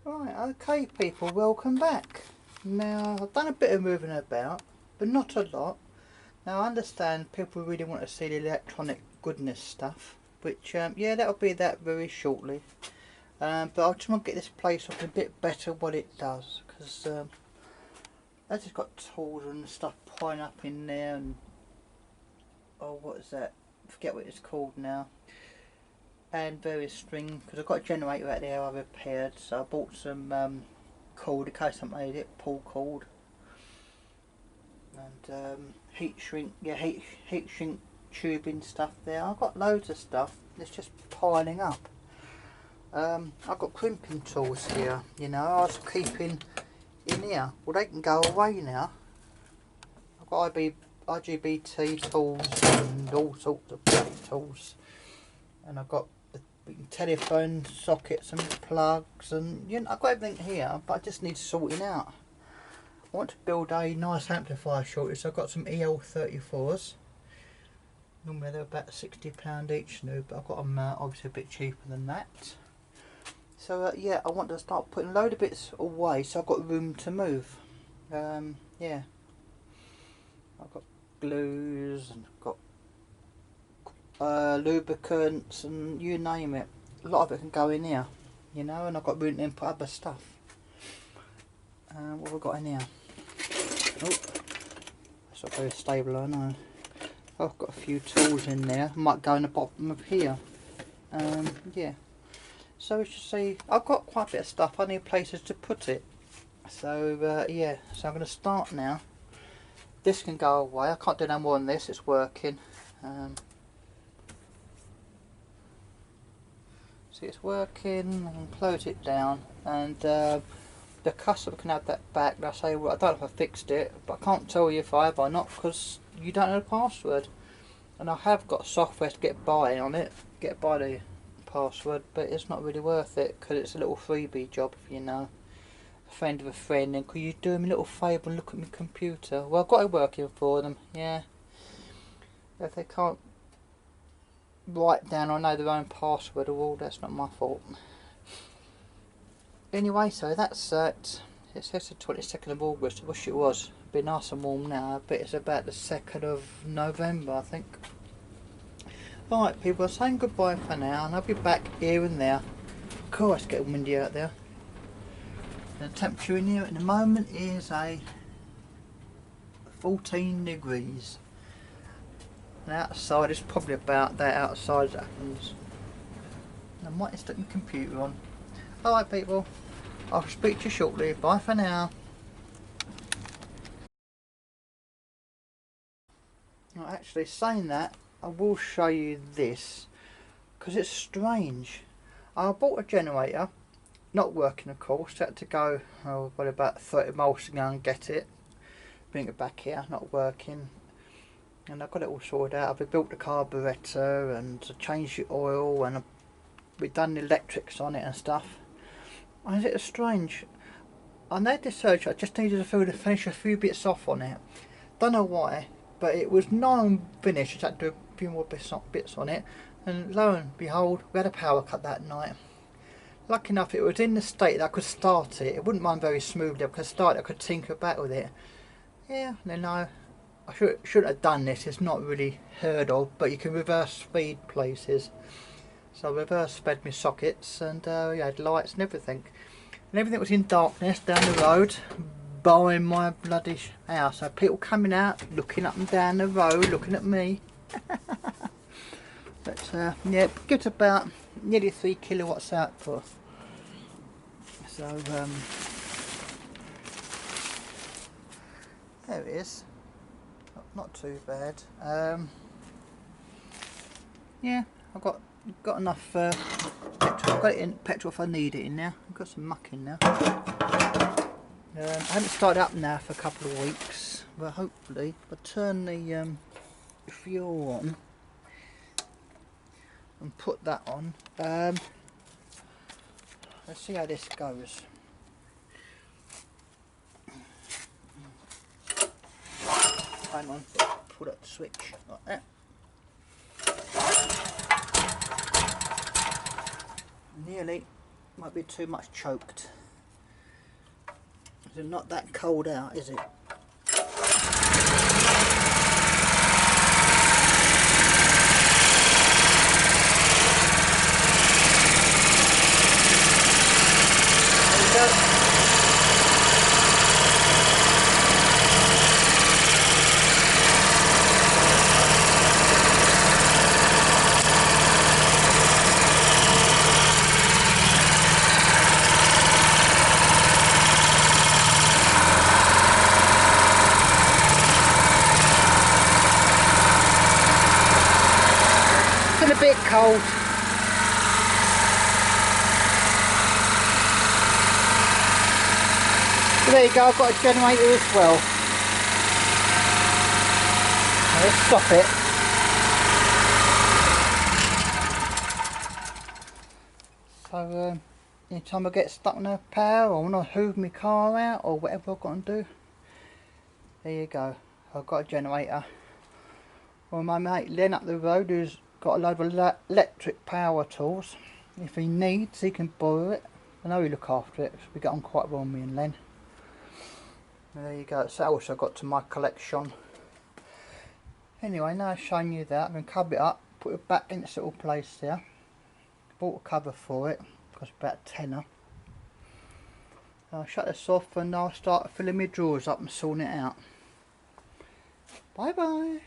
Right, okay people, welcome back. Now, I've done a bit of moving about, but not a lot. Now, I understand people really want to see the electronic goodness stuff, which, yeah, that'll be that very shortly. But I just want to get this place up a bit better what it does, because I just got tools and stuff piling up in there, and, oh, what is that? I forget what it's called now. And various string, because I've got a generator out there I repaired, so I bought some cord in case I made it, pull cord, and heat shrink, yeah, heat shrink tubing stuff there. I've got loads of stuff, it's just piling up. I've got crimping tools here, you know, I was keeping in here. Well, they can go away now. I've got IGBT tools and all sorts of tools, and I've got telephone sockets and plugs, and you know, I've got everything here, but I just need sorting out. I want to build a nice amplifier shortly, so I've got some EL34s. Normally they're about £60 each new, but I've got them obviously a bit cheaper than that. So yeah, I want to start putting a load of bits away so I've got room to move. Yeah, I've got glues and got lubricants and you name it. A lot of it can go in here, you know, and I've got room to input other stuff. What have we got in here? Oh, that's not very stable, I know. I've got a few tools in there. Might go in the bottom of here. Yeah. So as you see, I've got quite a bit of stuff. I need places to put it. So yeah. So I'm going to start now. This can go away. I can't do no more than this. It's working. See, it's working. I can close it down, and the customer can have that back. They'll say, well, I don't know if I fixed it, but I can't tell you if I have or not because you don't know the password. And I have got software to get by on it, get by the password, but it's not really worth it because it's a little freebie job, if you know. A friend of a friend, and could you do me a little favour and look at my computer? Well, I've got it working for them, yeah. If they can't write down or know their own password, well, that's not my fault. Anyway, so that's it. It says the 22nd of August. I wish it was. It'd be nice and warm now, but it's about the 2nd of November, I think. Right, people, I'm saying goodbye for now, and I'll be back here and there. Cool, it's getting windy out there. The temperature in here at the moment is a 14 degrees. And outside is probably about that outside as it happens. I might stick my computer on. Alright people, I'll speak to you shortly. Bye for now. Well, actually, saying that, I will show you this because it's strange. I bought a generator, not working of course. Had to go about 30 miles to go and get it, bring it back here, not working. And I've got it all sorted out. I've rebuilt the carburetor and changed the oil, and we've done the electrics on it and stuff. And it's strange. I made this search. I just needed to finish a few bits off on it. Don't know why, but it was non-finished. I had to do a few more bits on it, and lo and behold, we had a power cut that night. Lucky enough, it was in the state that I could start it. It wouldn't run very smoothly. I could start it. I could tinker about with it. Yeah, then I shouldn't have done this. It's not really heard of, but you can reverse speed places. So I reverse sped my sockets, and yeah, had lights and everything. And everything was in darkness down the road behind my bloody house. So people coming out, looking up and down the road, looking at me. But yeah, give it about nearly 3 kilowatts output. So there it is. Not too bad. Yeah, I've got enough petrol. I've got it in petrol if I need it in there. I've got some muck in there. I haven't started up now for a couple of weeks, but hopefully if I turn the fuel on and put that on, let's see how this goes. Hang on, pull that switch like that. Nearly, might be too much choked. It's not that cold out, is it? There we go. A bit cold. So there you go, I've got a generator as well. Now let's stop it. So anytime I get stuck in no power or when I hoover my car out or whatever I've got to do, there you go, I've got a generator. Well, my mate Len up the road who's got a load of electric power tools. If he needs, he can borrow it. I know he look after it, so we get on quite well, me and Len. And there you go, so I also got to my collection. Anyway, now I've shown you that, I'm going to cover it up, put it back in its little place there. Bought a cover for it, cost about a tenner. I'll shut this off and I'll start filling my drawers up and sorting it out. Bye bye.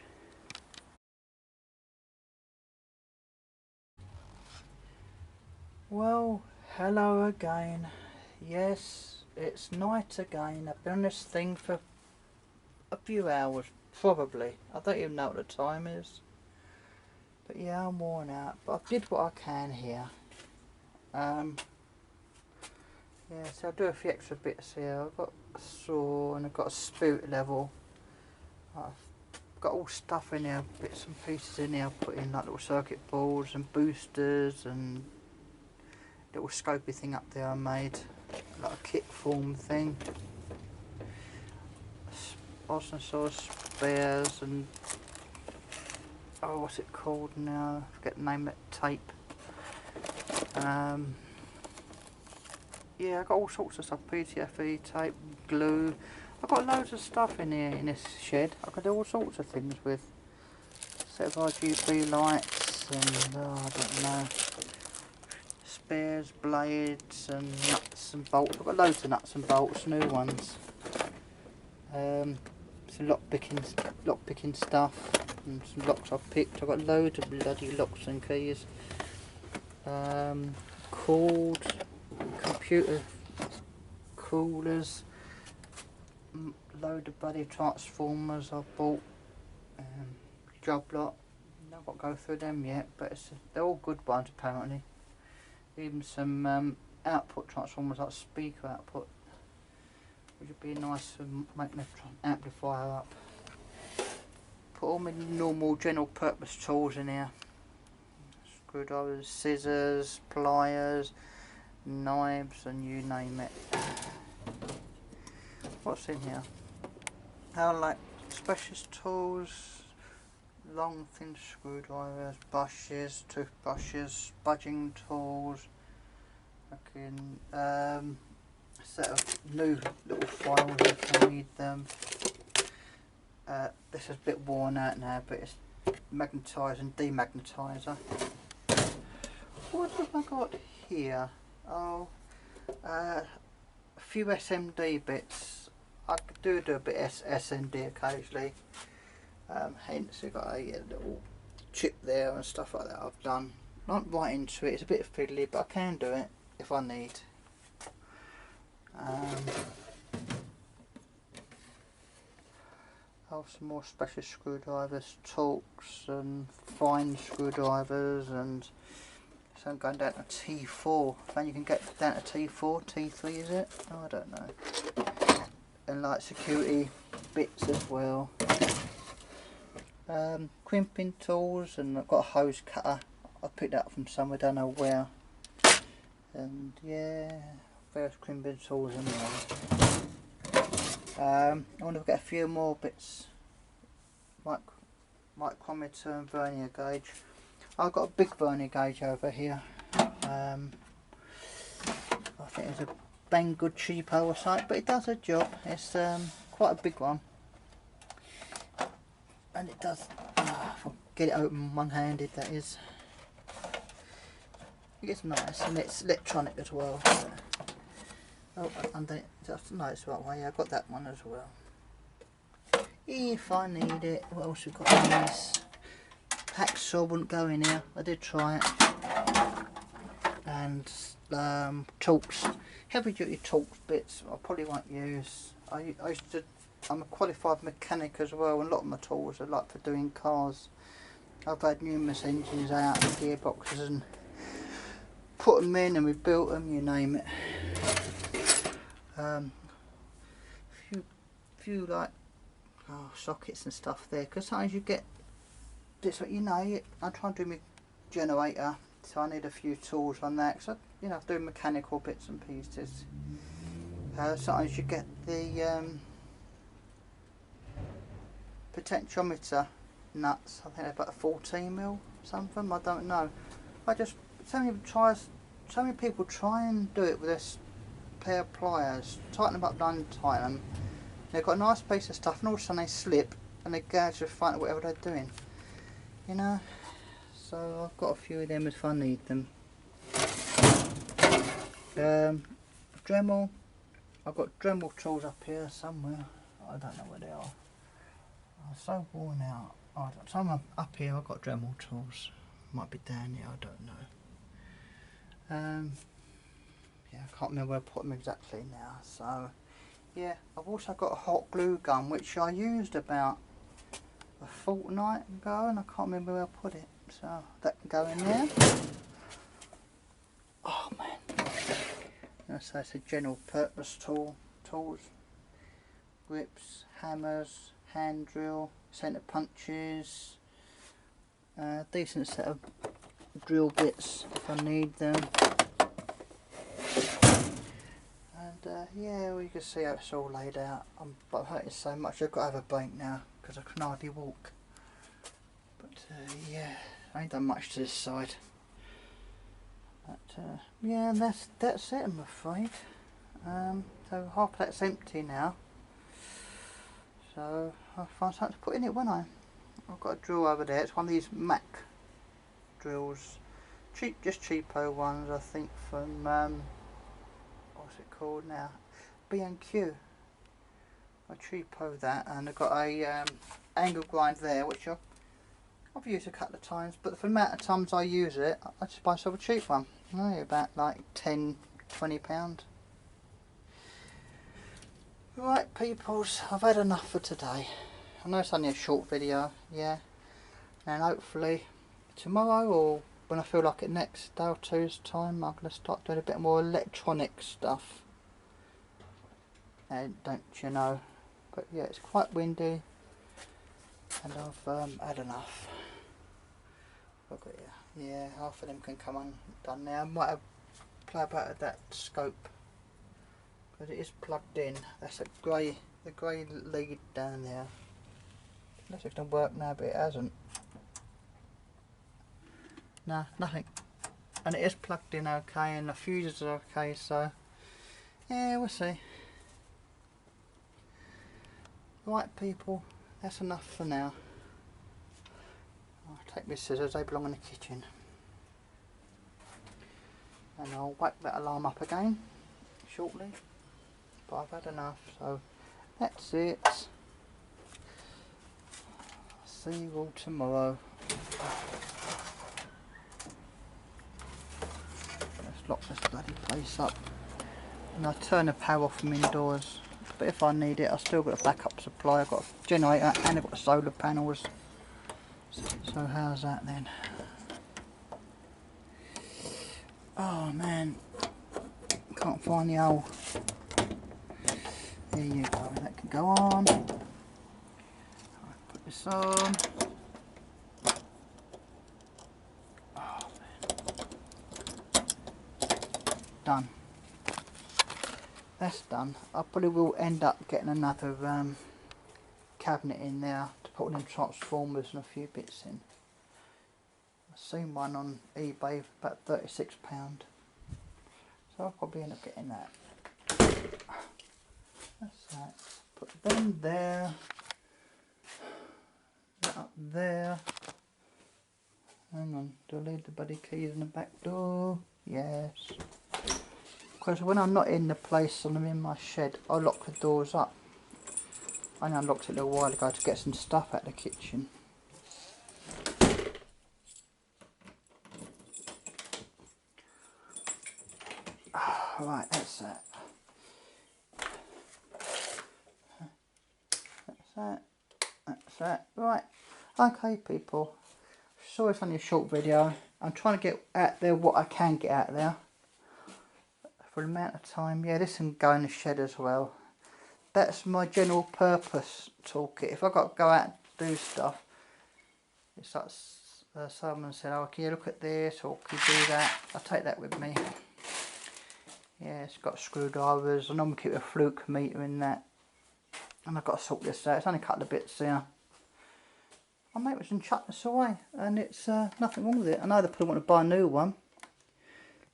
Well, hello again. Yes, it's night again. I've been on this thing for a few hours, probably. I don't even know what the time is. But yeah, I'm worn out. But I did what I can here. Yeah, so I'll do a few extra bits here. I've got a saw and I've got a spirit level. I've got all stuff in here, bits and pieces in here. I've put in like little circuit boards and boosters and little scopy thing up there I made, like a kit form thing. Osnosaurus spares and oh, what's it called now? I forget the name of it. Tape. Yeah, I got all sorts of stuff. PTFE tape, glue. I've got loads of stuff in here in this shed. I can do all sorts of things with. Set of RGB lights and I don't know. Spares, blades and nuts and bolts. I've got loads of nuts and bolts, new ones. Some lock picking stuff and some locks I've picked. I've got loads of bloody locks and keys. Cord, computer coolers, load of bloody transformers I've bought. Job lot. I've got to go through them yet, but they're all good ones apparently. Even some output transformers, like speaker output, which would be nice for making the amplifier up. Put all my normal general purpose tools in here. Screwdrivers, scissors, pliers, knives and you name it. What's in here? I like specialist tools, long thin screwdrivers, brushes, toothbrushes, spudging tools, a set of new little files if I need them. This is a bit worn out now, but it's magnetizer and demagnetizer. What have I got here? Oh, a few SMD bits. I do a bit of SMD occasionally. Hence we've got a little chip there and stuff like that I've done. Not right into it, it's a bit fiddly, but I can do it if I need. Some more special screwdrivers, Torx and fine screwdrivers, and so I'm going down to T4. Then you can get down to T4, T3 is it? Oh, I don't know. And like security bits as well. Crimping tools, and I've got a hose cutter. I picked that up from somewhere, don't know where. And yeah, various crimping tools in there. I want to get a few more bits. Micrometer and vernier gauge. I've got a big vernier gauge over here. I think there's a bang good cheapo or something, but it does a job. It's quite a big one, and it does. If I get it open one-handed, that is. It's nice, and it's electronic as well. Oh, under just no, it's the right way. Yeah, I got that one as well. If I need it, what else we got? These hacksaw wouldn't go in here. I did try it. And torques, heavy duty torques bits. I probably won't use. I'm a qualified mechanic as well, and a lot of my tools are like for doing cars. I've had numerous engines out and gearboxes and put them in, and we've built them, you name it. Few like sockets and stuff there, because sometimes you get this, you know, I try and do my generator, so I need a few tools on that, because you know, I do mechanical bits and pieces. Sometimes you get the potentiometer nuts, I think they're about 14mm, some of them, I don't know. So many people try and do it with this pair of pliers, tighten them up, don't tighten them. They've got a nice piece of stuff, and all of a sudden they slip and they gouge the front of whatever they're doing, you know. So I've got a few of them if I need them. Dremel, I've got Dremel tools up here somewhere. I don't know where they are. I'm so worn out. Some up here I've got Dremel tools. Might be down here, I don't know. Yeah, I can't remember where I put them exactly now. So yeah, I've also got a hot glue gun, which I used about a fortnight ago, and I can't remember where I put it. So that can go in there. Oh man. So it's a general purpose tools. Grips, hammers, hand drill, centre punches, decent set of drill bits if I need them. And yeah, well, you can see how it's all laid out. But I'm hurting so much, I've got to have a break now because I can hardly walk. But yeah, I ain't done much to this side. But yeah, that's it, I'm afraid. So half of that's empty now. So I'll find something to put in it, won't I? I've got a drill over there. It's one of these Mac drills, just cheapo ones, I think, from what's it called now? B&Q. I cheapo that, and I've got a angle grind there, which I've used a couple of times, but for the amount of times I use it, I just buy myself a cheap one. Only about like £10–20. Right, peoples, I've had enough for today. I know it's only a short video, yeah, and hopefully tomorrow, or when I feel like it next day or two's time, I'm going to start doing a bit more electronic stuff. And don't you know, but yeah, it's quite windy, and I've had enough. Look at you. Yeah, half of them can come undone now. I might have play about with that scope, because it is plugged in. That's the grey lead down there. Unless it's going to work now, but it hasn't. No, nothing. And it is plugged in okay, and the fuses are okay, so yeah, we'll see. Right, people, that's enough for now. I'll take my scissors, they belong in the kitchen. And I'll whack that alarm up again shortly. But I've had enough, so that's it. See you all tomorrow. Let's lock this bloody place up. And I'll turn the power off from indoors. But if I need it, I've still got a backup supply. I've got a generator and I've got solar panels. So how's that then? Oh man, can't find the hole. There you go, that can go on. I'll put this on. Oh man. Done. That's done. I probably will end up getting another cabinet in there to put all them transformers and a few bits in. I've seen one on eBay for about £36. So I'll probably end up getting that. That's that. Put them there. That up there. Hang on, do I leave the bloody keys in the back door? Yes. Because when I'm not in the place and I'm in my shed, I lock the doors up. I unlocked it a little while ago to get some stuff out of the kitchen. Right, that's that. That's that. That's that. Right. Okay, people. Sorry it's only a short video. I'm trying to get out there what I can get out there. For the amount of time. Yeah, this can go in the shed as well. That's my general purpose toolkit. If I've got to go out and do stuff, it's like someone said, oh, can you look at this or can you do that? I'll take that with me. Yeah, it's got screwdrivers. I normally keep a fluke meter in that. And I've got to sort this out. It's only a couple of bits here. My mate was in chuck this away and it's nothing wrong with it. I know they probably want to buy a new one.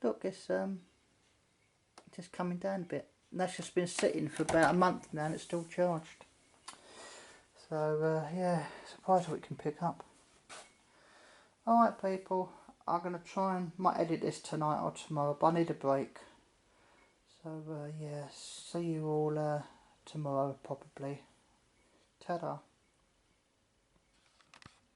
Look, it's just coming down a bit. And that's just been sitting for about a month now and it's still charged. So yeah, surprised what it can pick up. Alright people, I'm going to try and might edit this tonight or tomorrow, but I need a break. So yeah, see you all tomorrow probably. Ta-da.